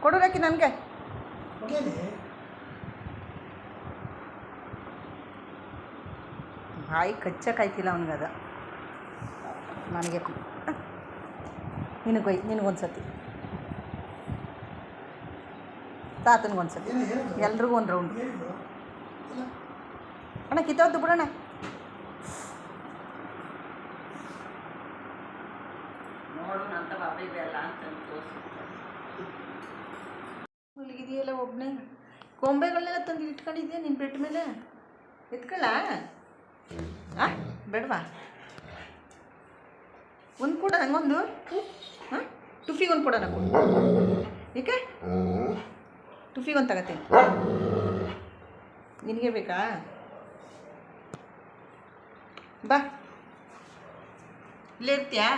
ಕೊಡು ರಾಕಿ ನನಗೆ. ಬಾಯಿ ಕಚ್ಚಕ್ಕಾಯ್ತಿಲ್ಲ ಅವನಿಗದ. ನನಗೆ ನಿನಗೊಂದು ಸತಿ, ತಾತನಿಗೊಂದು ಸತಿ, ಎಲ್ರಿಗೂ ಒಂದು ರೌಂಡ್. ಅಣ್ಣ ಕಿತ್ತೋದ್ದು ಬಿಡೋಣ. ಮಲಗಿದೆಯಲ್ಲ ಒಬ್ಬನೇ. ಗೊಂಬೆಗಳನ್ನೆಲ್ಲ ತಂದು ಇಟ್ಕೊಂಡಿದ್ಯಾ ನಿನ್ನ ಬೆಡ್ ಮೇಲೆ? ಎತ್ಕೊಳ್ಳ? ಬೇಡವಾ? ಒಂದು ಕೊಡ ನಂಗೊಂದು. ಹಾಂ, ಟುಫಿಗೆ ಒಂದು ಕೊಡ ನಂಗೆ. ಏಕೆ? ಟುಫಿಗೆ ಒಂದು ತಗೋತೀನಿ. ನಿನಗೆ ಬೇಕಾ? ಬಾ, ಇಲ್ಲೇ ಇರ್ತೀಯಾ?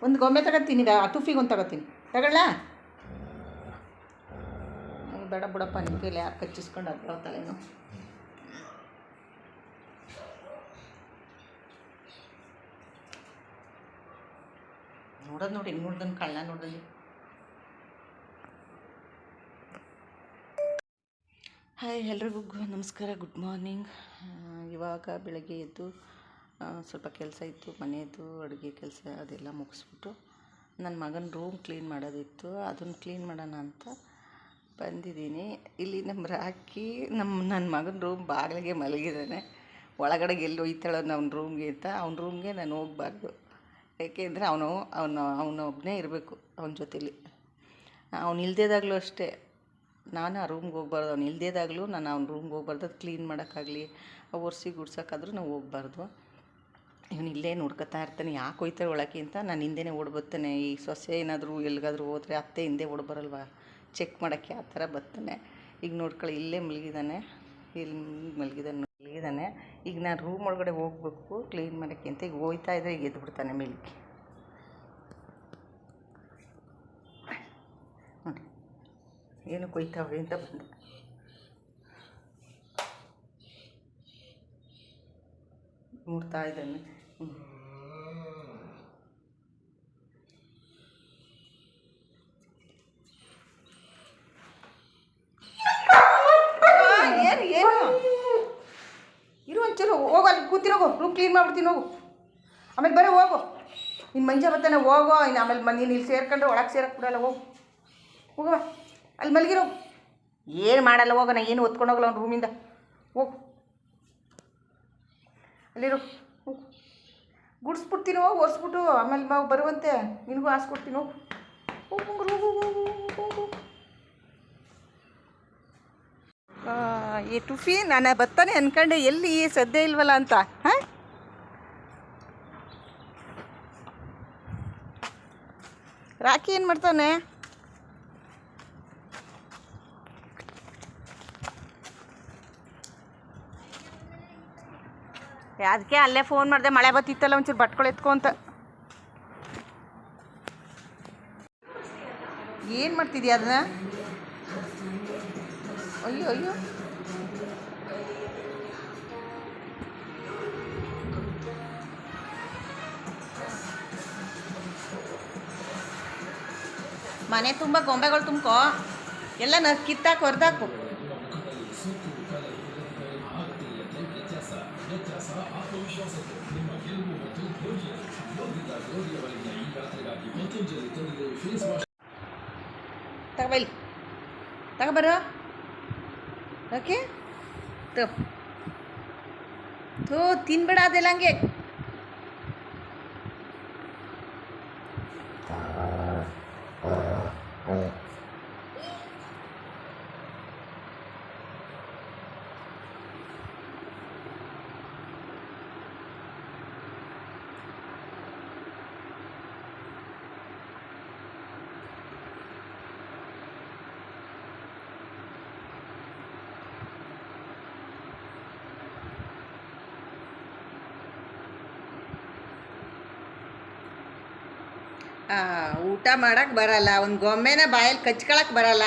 ಒಂದು ಗೊಂಬೆ ತಗೋತೀನಿ, ಆ ಟುಫಿಗೆ ಒಂದು ತಗೋತೀನಿ. ತಗೊಳ್ಳ? ಬೇಡ ಬಿಡಪ್ಪ, ನಿಮ್ಮ ಕೈಲಿ ಯಾರು ಕಚ್ಚಿಸ್ಕೊಂಡು ಅದು ತಲೆನೋ. ನೋಡೋದು ನೋಡಿ, ಹೆಂಗೆ ನೋಡ್ದನ್ ಕಳ್ಳ ನೋಡೋದು. ಹಾಯ್, ಎಲ್ರಿಗೂ ನಮಸ್ಕಾರ, ಗುಡ್ ಮಾರ್ನಿಂಗ್. ಇವಾಗ ಬೆಳಗ್ಗೆ ಎದ್ದು ಸ್ವಲ್ಪ ಕೆಲಸ ಇತ್ತು, ಮನೆಯದು ಅಡುಗೆ ಕೆಲಸ ಅದೆಲ್ಲ ಮುಗಿಸ್ಬಿಟ್ಟು ನನ್ನ ಮಗನ ರೂಮ್ ಕ್ಲೀನ್ ಮಾಡೋದಿತ್ತು, ಅದನ್ನು ಕ್ಲೀನ್ ಮಾಡೋಣ ಅಂತ ಬಂದಿದ್ದೀನಿ. ಇಲ್ಲಿ ನಮ್ಮ ರಾಕಿ ನನ್ನ ಮಗನ ರೂಮ್ ಬಾಗಿಲಿಗೆ ಮಲಗಿದ್ದಾನೆ. ಒಳಗಡೆ ಎಲ್ಲಿ ಒಯ್ತಾಳೋ ಅವ್ನ ರೂಮ್ಗೆ ಅಂತ. ಅವ್ನ ರೂಮ್ಗೆ ನಾನು ಹೋಗಬಾರ್ದು, ಏಕೆಂದರೆ ಅವನೊಬ್ಬನೇ ಇರಬೇಕು ಅವನ ಜೊತೇಲಿ. ಅವ್ನು ಇಲ್ದೇದಾಗಲೂ ಅಷ್ಟೇ, ನಾನು ಆ ರೂಮ್ಗೆ ಹೋಗ್ಬಾರ್ದು. ಅವ್ನು ಇಲ್ದೇದಾಗಲೂ ನಾನು ಅವ್ನ ರೂಮ್ಗೆ ಹೋಗ್ಬಾರ್ದು. ಅದು ಕ್ಲೀನ್ ಮಾಡೋಕ್ಕಾಗಲಿ, ಒರೆಸಿ ಗುಡ್ಸೋಕ್ಕಾದ್ರೂ ನಾವು ಹೋಗ್ಬಾರ್ದು. ಇವನು ಇಲ್ಲೇ ನೋಡ್ಕೊತಾ ಇರ್ತಾನೆ, ಯಾಕೆ ಹೋಯ್ತಾರೆ ಒಳಕ್ಕೆ ಅಂತ. ನಾನು ಹಿಂದೆನೇ ಓಡ್ಬರ್ತಾನೆ. ಈ ಸೊಸೆ ಏನಾದರೂ ಎಲ್ಲಿಗಾದ್ರೂ ಹೋದರೆ ಅತ್ತೆ ಹಿಂದೆ ಓಡ್ಬರಲ್ವ ಚೆಕ್ ಮಾಡೋಕ್ಕೆ, ಆ ಥರ ಬರ್ತಾನೆ. ಈಗ ನೋಡ್ಕೊಳ್ಳಿ, ಇಲ್ಲೇ ಮಲಗಿದ್ದಾನೆ. ಇಲ್ಲಿ ಮಲಗಿದ್ದಾನೆ. ಈಗ ನಾನು ರೂಮ್ ಒಳಗಡೆ ಹೋಗ್ಬೇಕು ಕ್ಲೀನ್ ಮಾಡೋಕ್ಕೆ ಅಂತ. ಈಗ ಹೋಯ್ತಾ ಇದ್ದರೆ ಈಗ ಎದ್ಬಿಡ್ತಾನೆ ಮೇಲಿಕ್ಕೆ. ನೋಡಿ ಏನು ಕೊಯ್ತಾವ್ರಿ ಅಂತ ಬಂದೆ. ನೋಡ್ತಾ ಇದ್ದಾನೆ. ಏನು ಇರು, ಒಂಚೂರು ಹೋಗು, ಅಲ್ಲಿ ಕೂತಿರೋಗು, ರೂಮ್ ಕ್ಲೀನ್ ಮಾಡ್ಬಿಡ್ತೀನಿ ಹೋಗು. ಆಮೇಲೆ ಬರೋ ಹೋಗು, ಇನ್ನು ಮಂಜ ಬರ್ತಾನೆ ಹೋಗೋ. ಇನ್ನು ಆಮೇಲೆ ನೀನು ಇಲ್ಲಿ ಸೇರ್ಕೊಂಡ್ರೆ ಒಳಗೆ ಸೇರಕ್ಕೆ ಬಿಡಲ್ಲ. ಹೋಗುವ, ಅಲ್ಲಿ ಮಲಗಿರೋ. ಏನು ಮಾಡಲ್ಲ ಹೋಗೋಣ, ಏನು ಹೊತ್ಕೊಂಡು ಹೋಗಲ್ಲ ಅವ್ನು ರೂಮಿಂದ. ಹೋಗು, ಅಲ್ಲಿರು, ಹೋಗು. ಗುಡಿಸ್ಬಿಡ್ತೀನಿ ಹೋಗು, ಒರೆಸ್ಬಿಟ್ಟು ಆಮೇಲೆ ಬರುವಂತೆ ನಿನಗೂ ಹಾಸ್ಕೊಡ್ತೀನಿ ಹೋಗು. ಹೋಗು. ಈ ಟುಫಿ ನಾನು ಬರ್ತಾನೆ ಅಂದ್ಕೊಂಡೆ, ಎಲ್ಲಿ ಸದ್ಯ ಇಲ್ವಲ್ಲ ಅಂತ. ಹಾಂ, ರಾಕಿ ಏನು ಮಾಡ್ತಾನೆ? ಅದಕ್ಕೆ ಅಲ್ಲೇ ಫೋನ್ ಮಾಡಿದೆ, ಮಳೆ ಬತ್ತಿತ್ತಲ್ಲ, ಒಂಚೂರು ಬಟ್ಗಳು ಎತ್ಕೊ ಅಂತ. ಏನು ಮಾಡ್ತಿದ್ಯಾ ಅದನ್ನ? ಅಯ್ಯೋ ಮನೆ ತುಂಬ ಗೊಂಬೆಗಳು ತುಂಬ್ಕೋ, ಎಲ್ಲ ಕಿತ್ತಾಕು, ಹೊರದಾಕು. ತಗೋಬೈಲಿ, ತಗೋಬರ. ಓಕೆ, ತಿನ್ಬೇಡ ಅದೆಲ್ಲ ಹಂಗೆ. ಊಟ ಮಾಡೋಕ್ಕೆ ಬರಲ್ಲ, ಒಂದು ಗೊಂಬೆನ ಬಾಯಲ್ಲಿ ಕಚ್ಕೊಳಕ್ಕೆ ಬರಲ್ಲ.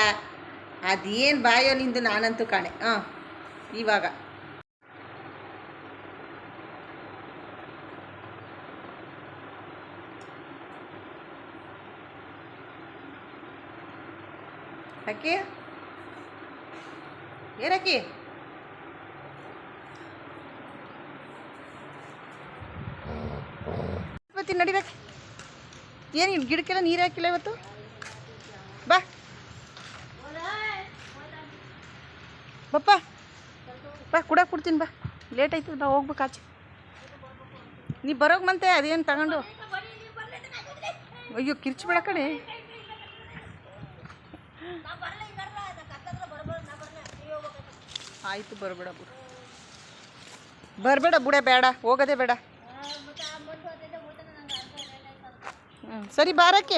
ಅದೇನು ಬಾಯೋ ನಿಂದು, ನಾನಂತೂ ಕಾಣೆ. ಇವಾಗ ಅಕ್ಕಿ ಏನಕ್ಕಿ ಇವತ್ತಿನ ನಡಿಬೇಕು. ಏನು ಇನ್ನು ಗಿಡಕ್ಕೆಲ್ಲ ನೀರು ಹಾಕಿಲ್ಲ ಇವತ್ತು? ಬಾ ಬಪ್ಪ ಬಾ ಕುಡಕ್ಕೆ ಕೊಡ್ತೀನಿ. ಬಾ ಲೇಟ್ ಆಯ್ತದ. ಬಾ ಹೋಗ್ಬೇಕು ಆಚೆ. ನೀ ಬರೋಕೆ ಮಂತೆ ಅದೇನು ತಗೊಂಡು. ಅಯ್ಯೋ ಕಿರ್ಚ್ಬೇಡ ಕಡೆ. ಆಯಿತು ಬರಬೇಡ ಬಿಡು. ಬರಬೇಡ ಬುಡೆ, ಬೇಡ ಹೋಗೋದೇ ಬೇಡ. ಸರಿ ಬಾರಕ್ಕೆ.